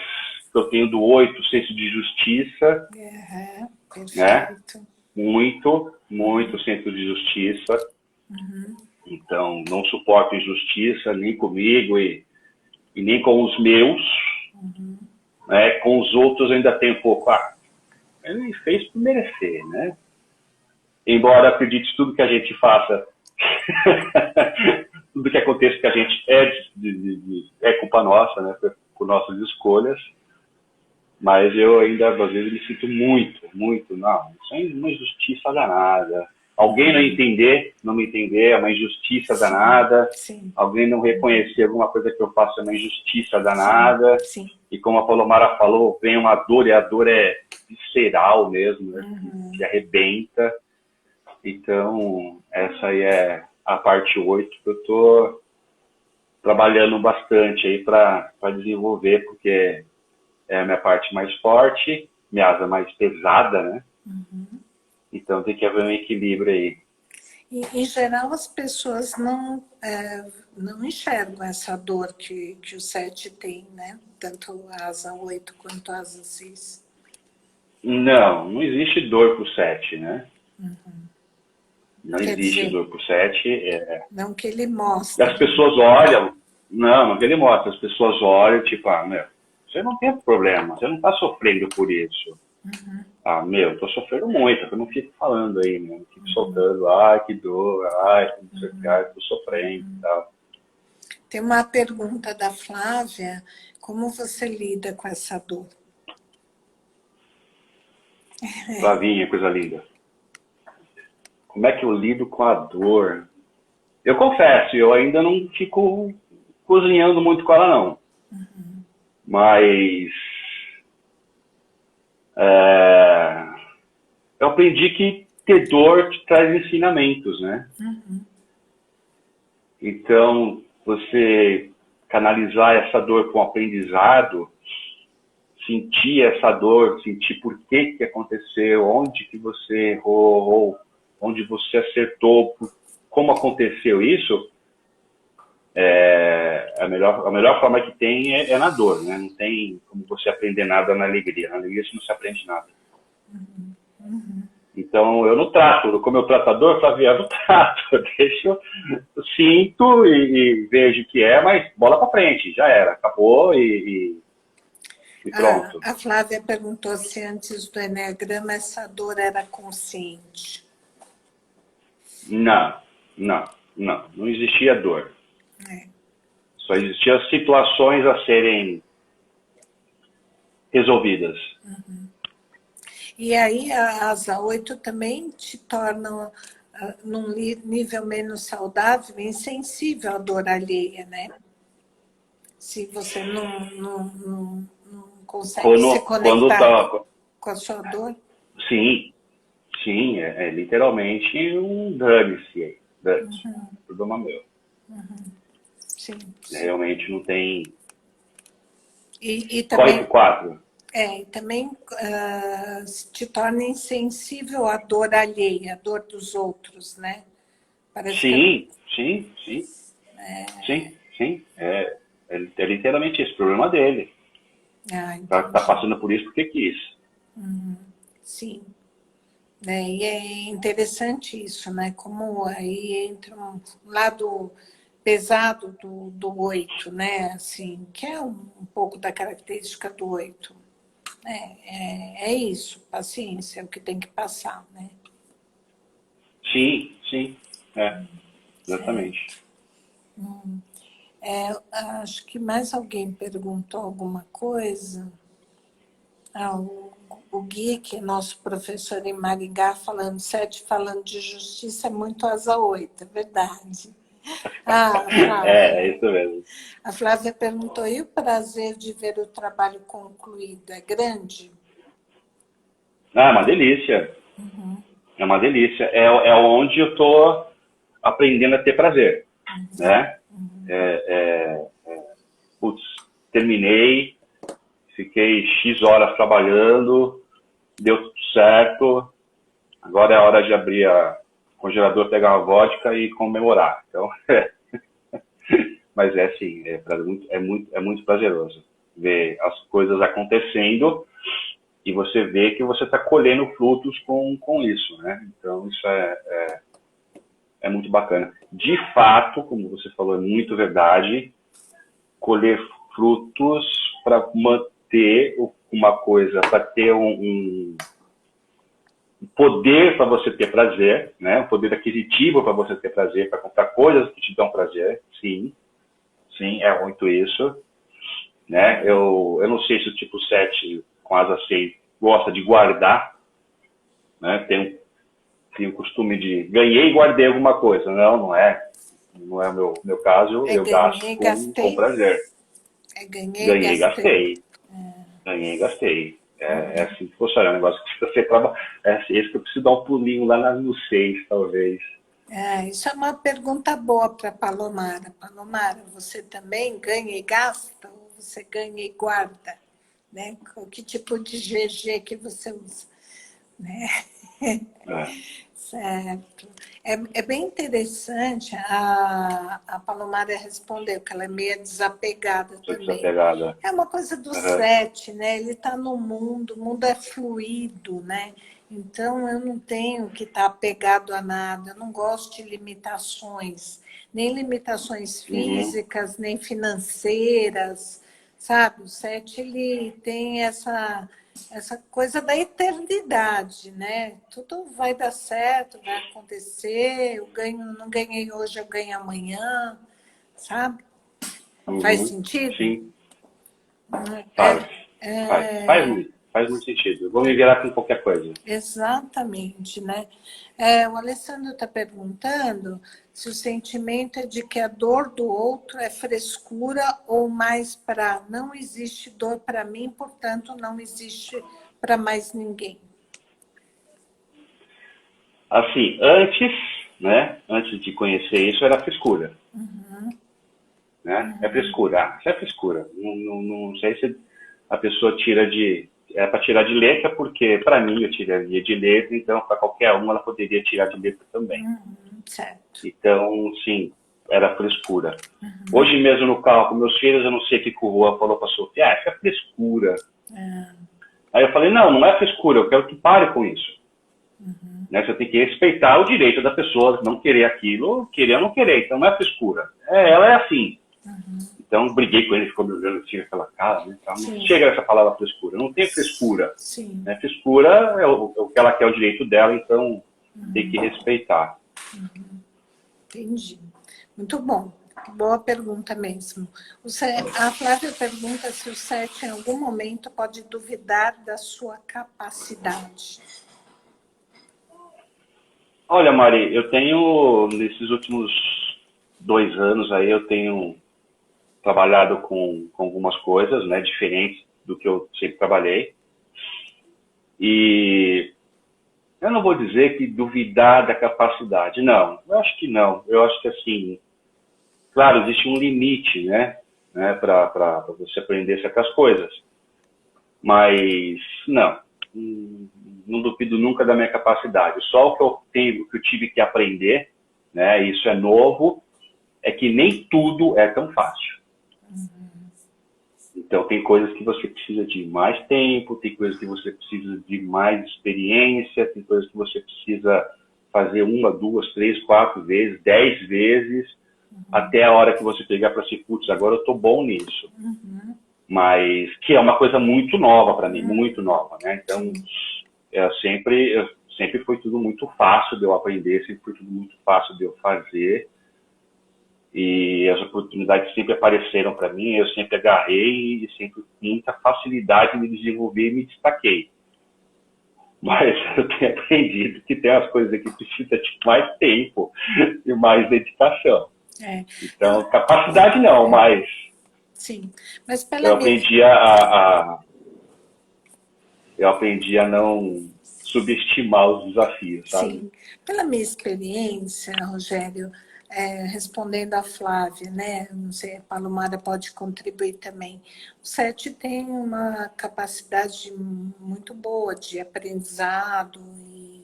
Eu tenho do 8, senso de justiça, Perfeito. né? Muito senso de justiça. Então, não suporto injustiça nem comigo e nem com os meus. Né? Com os outros eu ainda tenho um pouco. Ele fez por merecer, né? Embora acredite tudo que a gente faça, tudo que aconteça que a gente é culpa nossa, né? Por nossas escolhas. Mas eu ainda, às vezes, me sinto muito, não, isso é uma injustiça danada. Alguém não me entender, é uma injustiça danada. Sim. Alguém não reconhecer alguma coisa que eu faço é uma injustiça danada. Sim. E como a Palomara falou, vem uma dor, e a dor é visceral mesmo, né? Que arrebenta. Então, essa aí é a parte 8 que eu estou trabalhando bastante aí para desenvolver, porque é a minha parte mais forte, minha asa mais pesada, né? Então tem que haver um equilíbrio aí. E, em geral, as pessoas não enxergam essa dor que o 7 tem, né? Tanto a asa 8 quanto a asa 6. Não existe dor pro 7, né? Não Quer existe dizer, dor pro 7. não que ele mostre. As pessoas olham, não que ele mostra, as pessoas olham, tipo, meu, você não tem problema, você não tá sofrendo por isso. Eu tô sofrendo muito, eu não fico falando aí, né? Não fico soltando, que dor, não sei o que, tô sofrendo e tal. Tem uma pergunta da Flávia, como você lida com essa dor? Flavinha, coisa linda. Como é que eu lido com a dor? Eu confesso, eu ainda não fico cozinhando muito com ela, não. Mas eu aprendi que ter dor te traz ensinamentos, né? Então, você canalizar essa dor com aprendizado, sentir essa dor, sentir por que aconteceu, onde que você errou, onde você acertou, como aconteceu isso, a melhor forma que tem é na dor, né? Não tem como você aprender nada na alegria. Na alegria você não se aprende nada. Então, eu não trato, como eu trato a dor, Flavia, eu não trato. Eu sinto e vejo que mas bola pra frente, já era, acabou e pronto. A Flávia perguntou se antes do Enneagrama essa dor era consciente. Não existia dor. Só existiam situações a serem resolvidas. E aí a asa 8 também te torna, num nível menos saudável, insensível à dor alheia, né? Se você não consegue se quando conectar tá, com a sua dor? sim, sim, é literalmente um dane-se aí, dane-se, problema meu. Sim, sim. Realmente não tem. E Corre também, pro 4. e também te torna insensível à dor alheia, à dor dos outros, né? Parece que Sim, sim, sim, sim, sim. É literalmente esse problema dele. Tá entendi. passando por isso porque quis. Sim. E é interessante isso, né? Como aí entra um lado pesado do 8, né? Assim, que é um pouco da característica do 8. É isso, paciência, é o que tem que passar, né? Sim, sim, exatamente. Acho que mais alguém perguntou alguma coisa. O Gui, que é nosso professor em Maringá, falando 7, falando de justiça, é muito asa 8, é verdade. Ah, É Flávia. isso mesmo. A Flávia perguntou: e o prazer de ver o trabalho concluído é grande? Ah, é uma delícia. É uma delícia. É onde eu tô aprendendo a ter prazer, né? Putz, terminei, fiquei X horas trabalhando, deu tudo certo. Agora é a hora de abrir o congelador, pegar uma vodka e comemorar. Então, mas é assim, é muito prazeroso ver as coisas acontecendo e você vê que você está colhendo frutos com isso, né? Então isso é muito bacana. De fato, como você falou, é muito verdade, colher frutos para manter uma coisa, para ter um poder para você ter prazer, né? Um poder aquisitivo para você ter prazer, para comprar coisas que te dão prazer, sim, sim, é muito isso, né? Eu não sei se o tipo 7 com asa 6 gosta de guardar, né? Tem o costume de ganhei e guardei alguma coisa. Não é. Não é o meu caso, eu gasto Ganhei, com gastei. prazer. Ganhei, Ganhei e gastei. gastei. Ganhei e gastei. É assim que funciona. É um negócio que você trabalha. É esse que eu preciso dar um pulinho lá no 6, talvez. Isso é uma pergunta boa para Palomara. Palomara, você também ganha e gasta? Ou você ganha e guarda? Né? Que tipo de GG que você usa? Né? É, Certo. É bem interessante. A Palomara respondeu que ela é meio desapegada sou também. desapegada. É uma coisa do Uhum. 7, né? Ele está no mundo, o mundo é fluido, né? Então eu não tenho que estar apegado a nada, eu não gosto de limitações, nem limitações Uhum. físicas, nem financeiras, sabe? O 7 ele tem essa coisa da eternidade, né? Tudo vai dar certo, vai acontecer, eu ganho, não ganhei hoje, eu ganho amanhã, sabe? Faz Uhum. sentido? Sim, faz. É, Faz muito sentido. Eu vou me virar com qualquer coisa. exatamente, né? O Alessandro está perguntando se o sentimento é de que a dor do outro é frescura ou mais para não existe dor para mim, portanto não existe para mais ninguém. Assim, antes, né? Antes de conhecer isso, era frescura. Né? É frescura. Isso é frescura. Não sei se a pessoa tira de. É para tirar de letra, porque para mim eu tiraria de letra, então para qualquer um ela poderia tirar de letra também. Certo. Então, sim, era frescura. Hoje mesmo no carro com meus filhos, eu não sei o que o Juan falou para a Sofia. Isso é frescura. Aí eu falei, não é frescura, eu quero que pare com isso. Né? Você tem que respeitar o direito da pessoa, não querer aquilo, querer ou não querer. Então não é frescura. Ela é assim. Então briguei com ele, ficou me olhando assim, aquela cara, né? Não chega essa palavra frescura. Não tem frescura. Sim. Né? Frescura é o que ela quer, o direito dela, então tem que respeitar. Entendi. Muito bom. Boa pergunta mesmo. A Flávia pergunta se o 7 em algum momento pode duvidar da sua capacidade. Olha, Mari, eu tenho, nesses últimos 2 anos aí, eu tenho trabalhado com algumas coisas, né, diferentes. do que eu sempre trabalhei. E eu não vou dizer que duvidar da capacidade, não. Eu acho que não. Eu acho que, assim, claro, existe um limite, né para você aprender certas coisas. Mas, não duvido nunca da minha capacidade. Só o que eu tive que aprender, né, isso é novo, é que nem tudo é tão fácil. Então, tem coisas que você precisa de mais tempo, tem coisas que você precisa de mais experiência, tem coisas que você precisa fazer 1, 2, 3, 4 vezes, 10 vezes, até a hora que você pegar para si, putz, agora eu estou bom nisso. Mas que é uma coisa muito nova para mim, muito nova, né? Então, sempre foi tudo muito fácil de eu aprender, sempre foi tudo muito fácil de eu fazer. E as oportunidades sempre apareceram para mim, eu sempre agarrei e sempre com muita facilidade me desenvolvi e me destaquei. Mas eu tenho aprendido que tem as coisas que precisam de mais tempo e mais dedicação. Então, capacidade não, mas... Sim, mas eu aprendi a não subestimar os desafios, sabe? Sim, pela minha experiência, Rogério, respondendo a Flávia, né? Não sei, a Palomara pode contribuir também. O 7 tem uma capacidade muito boa de aprendizado e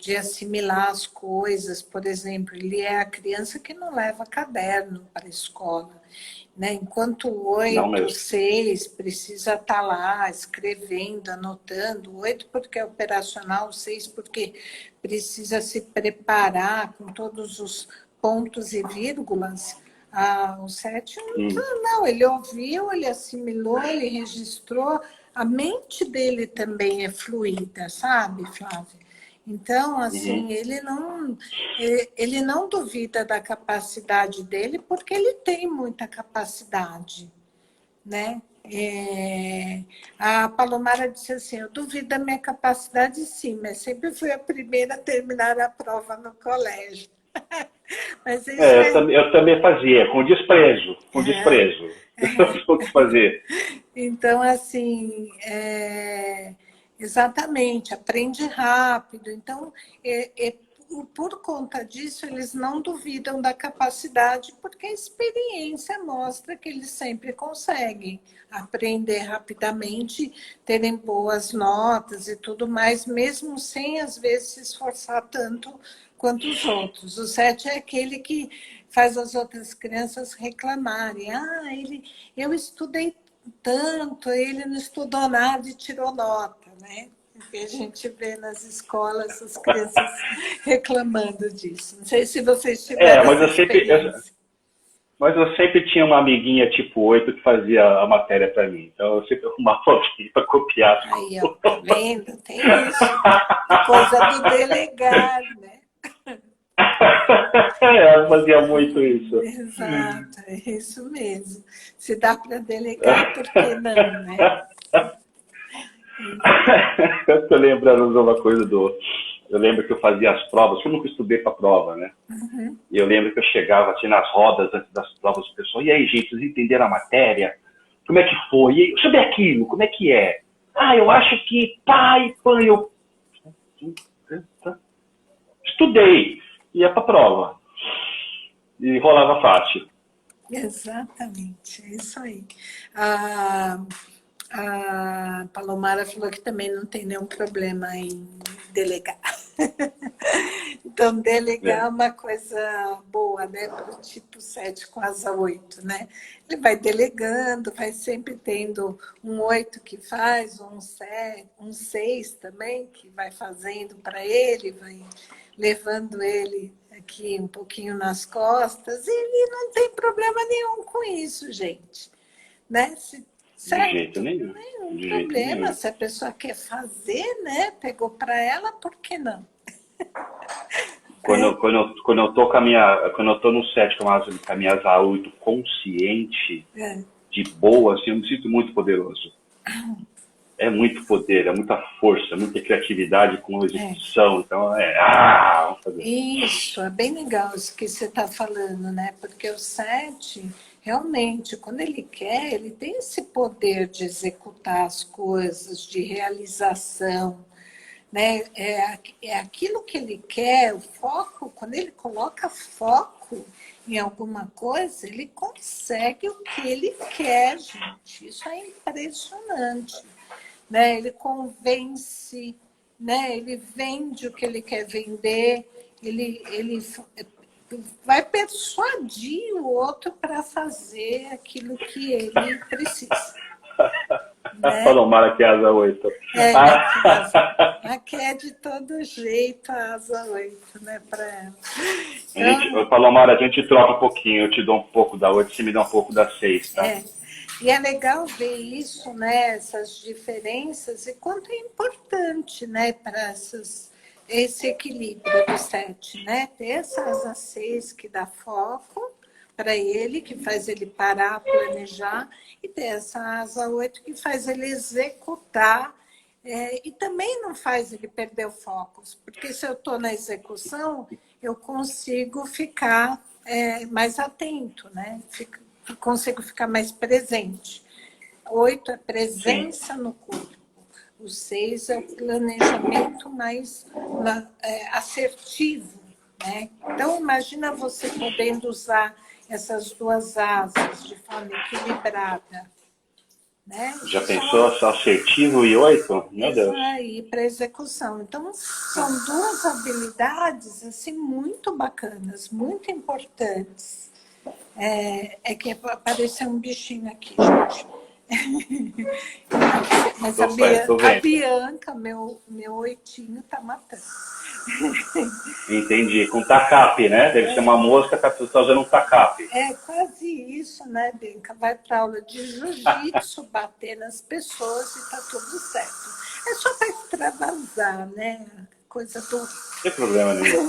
de assimilar as coisas. Por exemplo, ele é a criança que não leva caderno para a escola, né? Enquanto o 8, 6 precisa estar lá escrevendo, anotando. O 8 porque é operacional, o 6 porque precisa se preparar com todos os pontos e vírgulas. O 7 não, ele ouviu, ele assimilou, ele registrou. A mente dele também é fluida, sabe, Flávia? Então, assim, ele não duvida da capacidade dele, porque ele tem muita capacidade, né? A Palomara disse assim, eu duvido da minha capacidade, sim, mas sempre fui a primeira a terminar a prova no colégio. Mas eu também fazia, com desprezo. Eu quis fazer. Então, assim, exatamente, aprende rápido. Então, por conta disso, eles não duvidam da capacidade, porque a experiência mostra que eles sempre conseguem aprender rapidamente, terem boas notas e tudo mais, mesmo sem, às vezes, se esforçar tanto quanto os outros. O 7 é aquele que faz as outras crianças reclamarem. Eu estudei tanto, ele não estudou nada e tirou nota, né? Porque a gente vê nas escolas as crianças reclamando disso. Não sei se vocês tiveram essa experiência. Mas eu sempre tinha uma amiguinha tipo 8 que fazia a matéria para mim. Então eu sempre arrumava alguém para copiar. Aí, ó, tá vendo? Tem isso. Coisa do delegado, né? Eu fazia muito isso. Exato, é isso mesmo. Se dá para delegar, por que não, né? Eu estou lembrando de uma coisa eu lembro que eu fazia as provas, eu nunca estudei para prova, né? E eu lembro que eu chegava assim nas rodas antes das provas, o pessoal, e aí, gente, vocês entenderam a matéria? Como é que foi? E sobre aquilo, como é que é? Eu acho que pai, eu estudei, ia para prova. E rolava fácil. Exatamente, é isso aí. A Palomara falou que também não tem nenhum problema em delegar. Então, delegar é uma coisa boa, né? Para o tipo 7 com asa 8, né? Ele vai delegando, vai sempre tendo um 8 que faz, um 6 também, que vai fazendo para ele, vai levando ele aqui um pouquinho nas costas, e ele não tem problema nenhum com isso, gente. Né? Certo? De jeito nenhum. Nenhum problema. Se a pessoa quer fazer, né? Pegou para ela, por que não? Quando eu tô no 7 com a minha asa 8 consciente, de boa, assim, eu me sinto muito poderoso. É muito poder, é muita força, muita criatividade com execução. Então, vamos fazer. Isso, é bem legal isso que você está falando, né? Porque o 7, realmente, quando ele quer, ele tem esse poder de executar as coisas, de realização, né? É aquilo que ele quer, o foco, quando ele coloca foco em alguma coisa, ele consegue o que ele quer, gente. Isso é impressionante, né? Ele convence, né? Ele vende o que ele quer vender, ele vai persuadir o outro para fazer aquilo que ele precisa. Né? Palomara que é asa 8. Aqui é de todo jeito a asa 8, né, para ela. Palomara, a gente troca um pouquinho, eu te dou um pouco da 8, você me dá um pouco da 6, tá? E é legal ver isso, né, essas diferenças, e quanto é importante, né, para esse equilíbrio do 7, né, ter essa asa 6 que dá foco para ele, que faz ele parar, planejar, e ter essa asa 8 que faz ele executar, e também não faz ele perder o foco, porque se eu estou na execução, eu consigo ficar mais atento, né? Consigo ficar mais presente. 8 é presença no corpo. O 6 é o planejamento mais assertivo, né? Então, imagina você podendo usar essas duas asas de forma equilibrada. Né? Já pensou assertivo e 8? Meu Isso Deus. aí, para execução. Então, são duas habilidades assim, muito bacanas, muito importantes. Que apareceu um bichinho aqui, gente. Mas a Bianca, meu oitinho, tá matando. Entendi. Com tacape, né? Deve ser uma mosca, tá usando um tacape. É quase isso, né, Bianca? Vai para aula de jiu-jitsu, bater nas pessoas e tá tudo certo. É só para extravasar, né? Coisa do... Não tem problema nenhum.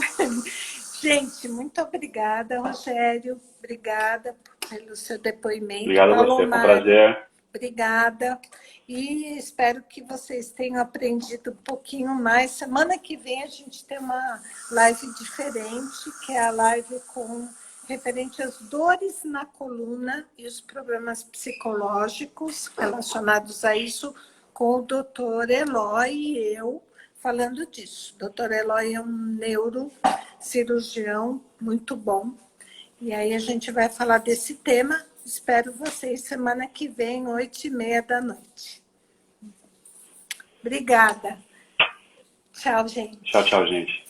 Gente, muito obrigada, Rogério. Obrigada pelo seu depoimento. Obrigado a você, foi um prazer. Obrigada. E espero que vocês tenham aprendido um pouquinho mais. Semana que vem a gente tem uma live diferente, que é a live referente às dores na coluna e os problemas psicológicos relacionados a isso, com o doutor Eloy e eu falando disso. O doutor Eloy é um neurocirurgião muito bom. E aí a gente vai falar desse tema. Espero vocês semana que vem, 20h30. Obrigada. Tchau, gente. Tchau, gente.